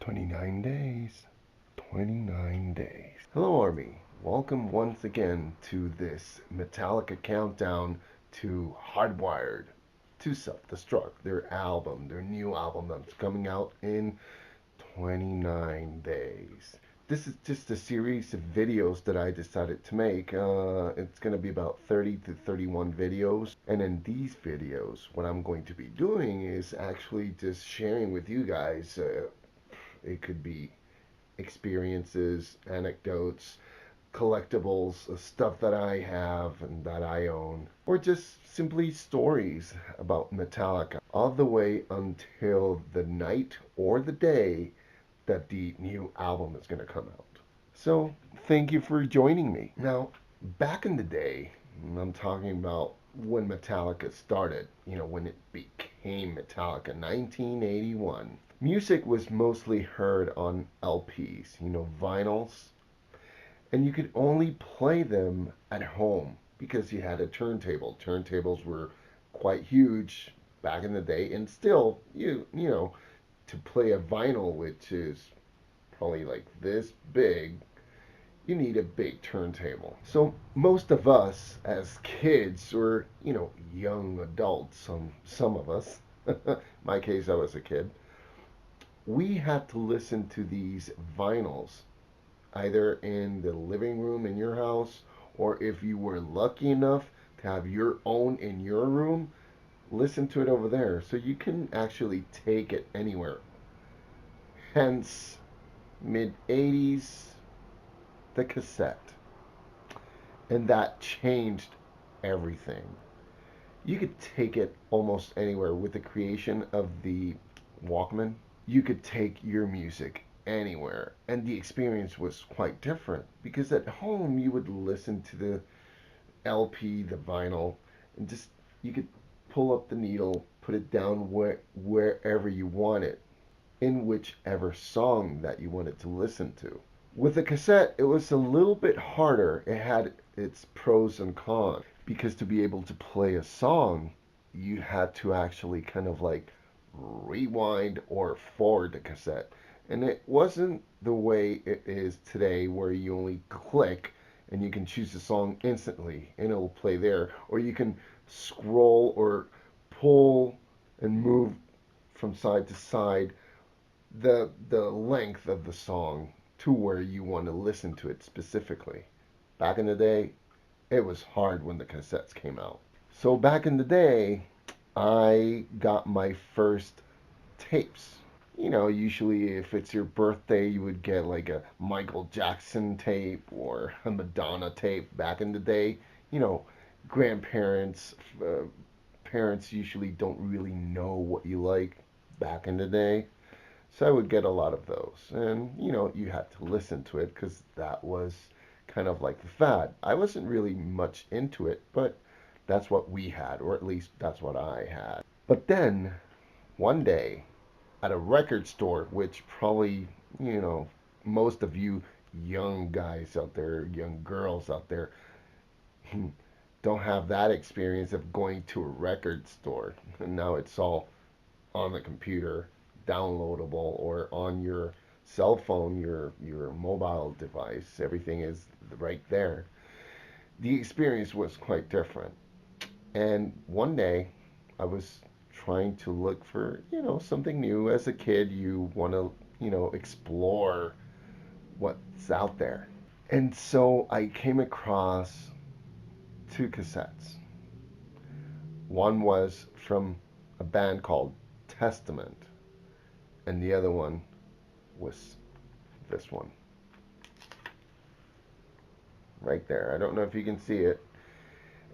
29 days. 29 days. Hello, Army. Welcome once again to this Metallica countdown to Hardwired to Self-Destruct, their new album that's coming out in 29 days. This is just a series of videos that I decided to make. It's going to be about 30 to 31 videos. And in these videos, what I'm going to be doing is actually just sharing with you guys. It could be experiences, anecdotes, collectibles, stuff that I have and that I own, or just simply stories about Metallica, all the way until the night or the day that the new album is going to come out. So, thank you for joining me. Now, back in the day, I'm talking about when Metallica started, when it became Metallica, 1981. Music was mostly heard on LPs, vinyls, and you could only play them at home because you had a turntable. Turntables were quite huge back in the day, and still, to play a vinyl, which is probably like this big, you need a big turntable. So most of us as kids or, young adults, some of us, in my case I was a kid, we had to listen to these vinyls either in the living room in your house, or if you were lucky enough to have your own in your room, listen to it over there. So you can actually take it anywhere. Hence, mid 80s, the cassette. And that changed everything. You could take it almost anywhere with the creation of the Walkman. You could take your music anywhere, and the experience was quite different because at home you would listen to the LP, the vinyl, and just you could pull up the needle, put it down wherever you want it, in whichever song that you wanted to listen to. With the cassette, it was a little bit harder. It had its pros and cons because to be able to play a song, you had to actually kind of like rewind or forward the cassette. And it wasn't the way it is today where you only click and you can choose a song instantly and it'll play there. Or you can scroll or pull and move from side to side the length of the song to where you want to listen to it specifically. Back in the day, it was hard when the cassettes came out. So back in the day, I got my first tapes. Usually if it's your birthday, you would get like a Michael Jackson tape or a Madonna tape back in the day. You know, grandparents, parents usually don't really know what you like back in the day. So I would get a lot of those. And, you had to listen to it because that was kind of like the fad. I wasn't really much into it, but that's what we had, or at least that's what I had. But then, one day, at a record store, which probably, most of you young guys out there, young girls out there, don't have that experience of going to a record store. And now it's all on the computer, downloadable, or on your cell phone, your mobile device. Everything is right there. The experience was quite different. And one day, I was trying to look for, something new. As a kid, you want to, explore what's out there. And so I came across two cassettes. One was from a band called Testament, and the other one was this one right there. I don't know if you can see it.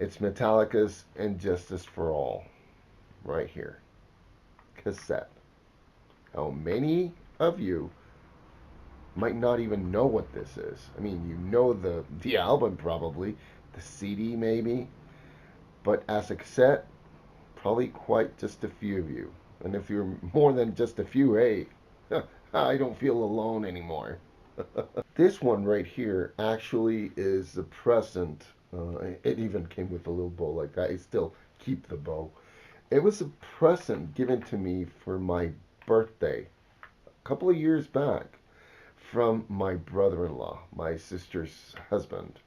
It's Metallica's And Justice for All right here. Cassette. How many of you might not even know what this is? I mean, you know the album probably, the CD maybe, but as a cassette, probably quite just a few of you. And if you're more than just a few, hey, I don't feel alone anymore. This one right here actually is a present. It even came with a little bow like that. I still keep the bow. It was a present given to me for my birthday couple of years back from my brother-in-law, my sister's husband.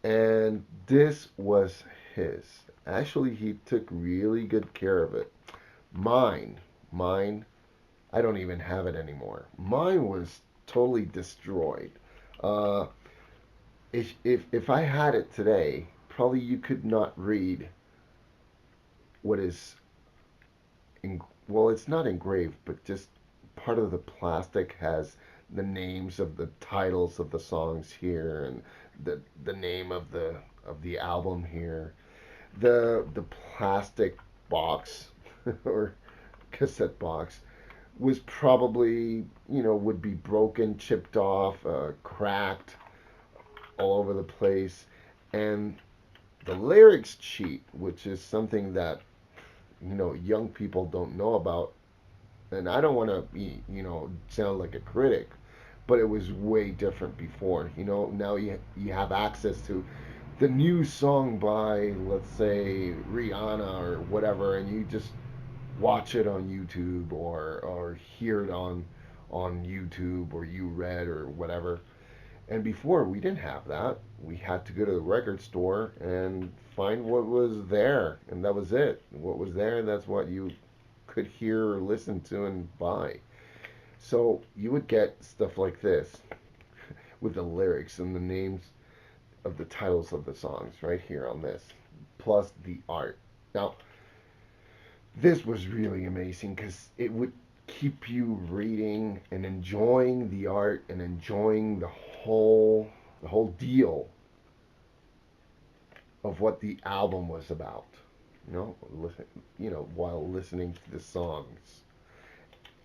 And this was his. Actually, he took really good care of it. Mine, I don't even have it anymore. Mine was totally destroyed. Uh, if I had it today, probably you could not read what is well, it's not engraved, but just part of the plastic has the names of the titles of the songs here and the name of the album here. The plastic box or cassette box was probably, would be broken, chipped off, cracked all over the place. And the lyrics sheet, which is something that, young people don't know about. And I don't want to be, sound like a critic, but it was way different before. Now you have access to the new song by, let's say, Rihanna or whatever, and you just watch it on YouTube or hear it on YouTube or you read or whatever. And before we didn't have that. We had to go to the record store and find what was there, and that was it. What was there, that's what you could hear or listen to and buy. So you would get stuff like this with the lyrics and the names of the titles of the songs right here on this, plus the art. Now, this was really amazing because it would keep you reading and enjoying the art and enjoying the whole deal of what the album was about. Listen, while listening to the songs.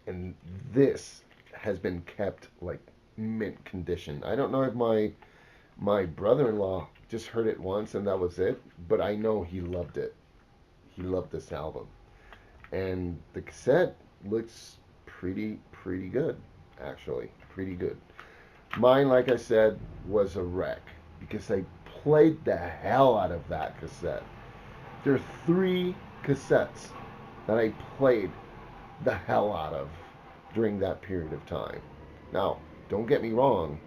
And this has been kept like mint condition. I don't know if my brother-in-law just heard it once and that was it, but I know he loved it. He loved this album. And the cassette looks pretty good, actually. Pretty good. Mine, like I said, was a wreck because I played the hell out of that cassette. There are 3 cassettes that I played the hell out of during that period of time. Now, don't get me wrong.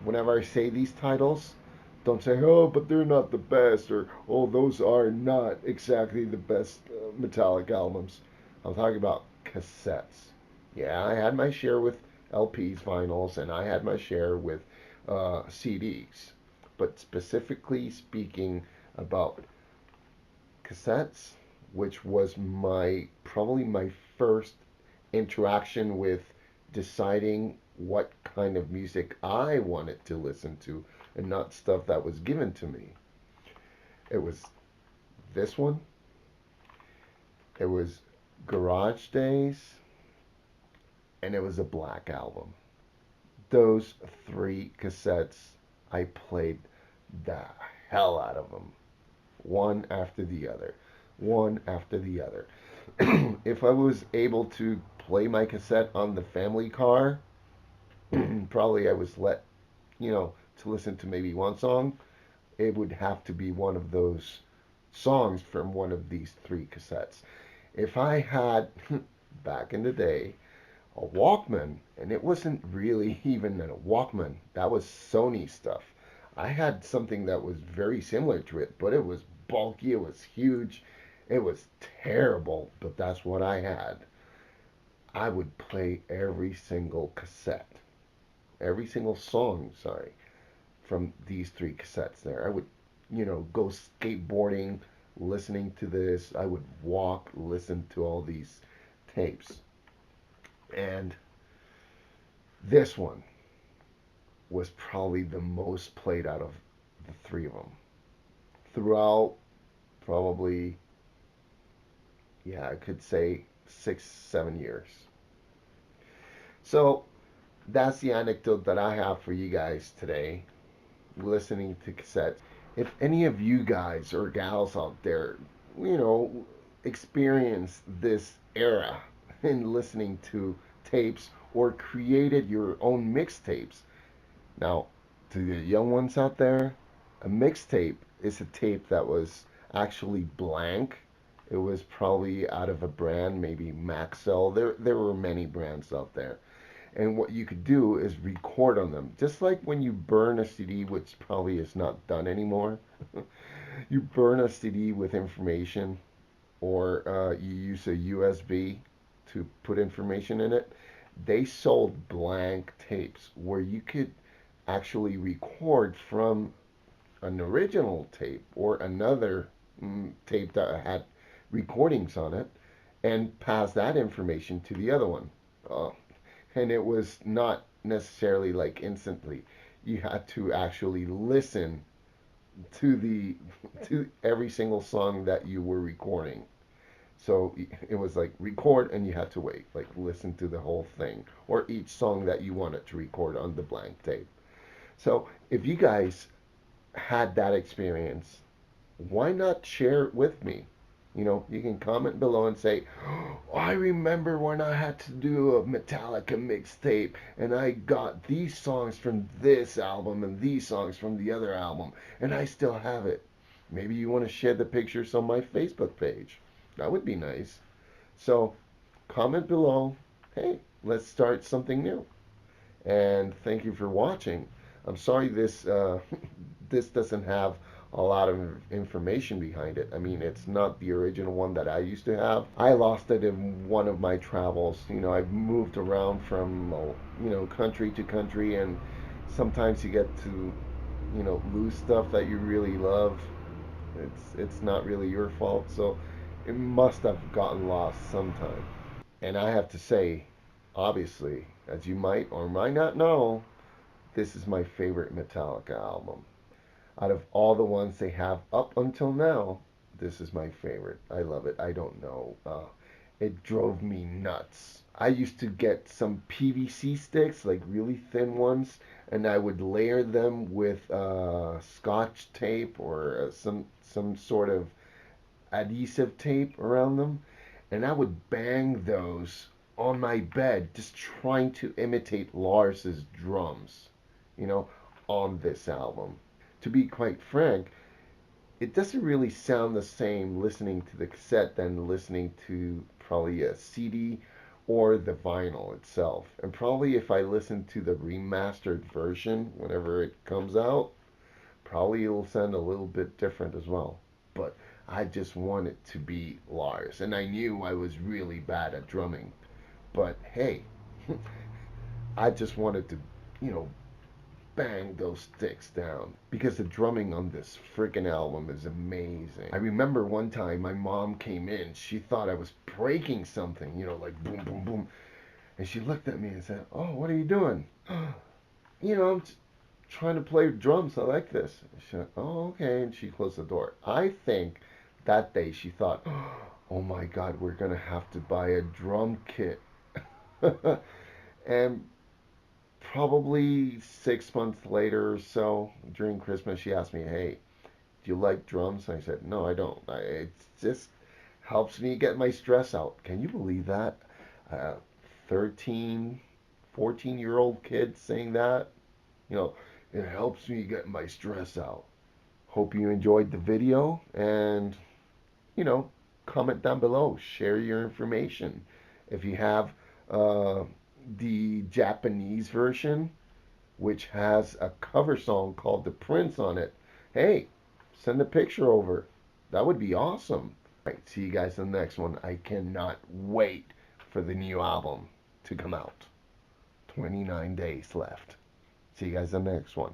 Whenever I say these titles, don't say, oh, but they're not the best, or, oh, those are not exactly the best Metallica albums. I'm talking about cassettes. Yeah, I had my share with LPs, vinyls, and I had my share with CDs. But specifically speaking about cassettes, which was probably my first interaction with deciding what kind of music I wanted to listen to and not stuff that was given to me. It was this one. It was Garage Days, and it was a Black Album. Those 3 cassettes, I played the hell out of them. One after the other. One after the other. If I was able to play my cassette on the family car, probably I was to listen to maybe one song. It would have to be one of those songs from one of these 3 cassettes. If I had, back in the day, a Walkman, and it wasn't really even a Walkman, that was Sony stuff. I had something that was very similar to it, but it was bulky, it was huge, it was terrible, but that's what I had. I would play every single cassette, every single song, sorry, from these 3 cassettes there. I would, go skateboarding, listening to this. I would walk, listen to all these tapes. And this one was probably the most played out of the 3 of them. Throughout probably, yeah, I could say 6, 7 years. So that's the anecdote that I have for you guys today, listening to cassettes. If any of you guys or gals out there, experience this era in listening to tapes or created your own mixtapes. Now, to the young ones out there, a mixtape is a tape that was actually blank. It was probably out of a brand, maybe Maxell. There were many brands out there. And what you could do is record on them. Just like when you burn a CD, which probably is not done anymore. You burn a CD with information, or you use a USB to put information in it. They sold blank tapes where you could actually record from an original tape or another tape that had recordings on it and pass that information to the other one. Uh, and it was not necessarily like instantly. You had to actually listen to the to every single song that you were recording. So it was like record and you had to wait, like listen to the whole thing or each song that you wanted to record on the blank tape. So if you guys had that experience, why not share it with me? You know, you can comment below and say, oh, I remember when I had to do a Metallica mixtape and I got these songs from this album and these songs from the other album and I still have it. Maybe you want to share the pictures on my Facebook page. That would be nice. So comment below. Hey, let's start something new. And thank you for watching. I'm sorry this this doesn't have a lot of information behind it. I mean, it's not the original one that I used to have. I lost it in one of my travels. You know, I've moved around from country to country, and sometimes you get to lose stuff that you really love. It's not really your fault, so it must have gotten lost sometime. And I have to say, obviously, as you might or might not know, this is my favorite Metallica album. Out of all the ones they have up until now, this is my favorite. I love it. I don't know. It drove me nuts. I used to get some PVC sticks, like really thin ones, and I would layer them with Scotch tape or some sort of adhesive tape around them, and I would bang those on my bed, just trying to imitate Lars's drums, on this album. To be quite frank, it doesn't really sound the same listening to the cassette than listening to probably a CD or the vinyl itself. And probably if I listen to the remastered version whenever it comes out, probably it'll sound a little bit different as well. But I just wanted to be Lars, and I knew I was really bad at drumming. But hey, I just wanted to, bang those sticks down because the drumming on this freaking album is amazing. I remember one time my mom came in. She thought I was breaking something, like boom, boom, boom. And she looked at me and said, "Oh, what are you doing?" I'm trying to play drums. I like this. She said, "Oh, okay." And she closed the door. I think that day she thought, "Oh my God, we're going to have to buy a drum kit." And probably 6 months later or so, during Christmas, she asked me, "Hey, do you like drums?" And I said, "No, I don't. It just helps me get my stress out." Can you believe that? 13, 14-year-old kid saying that? It helps me get my stress out. Hope you enjoyed the video, and, comment down below. Share your information. If you have the Japanese version, which has a cover song called The Prince on it, hey, send a picture over. That would be awesome. All right, see you guys in the next one. I cannot wait for the new album to come out. 29 days left. See you guys in the next one.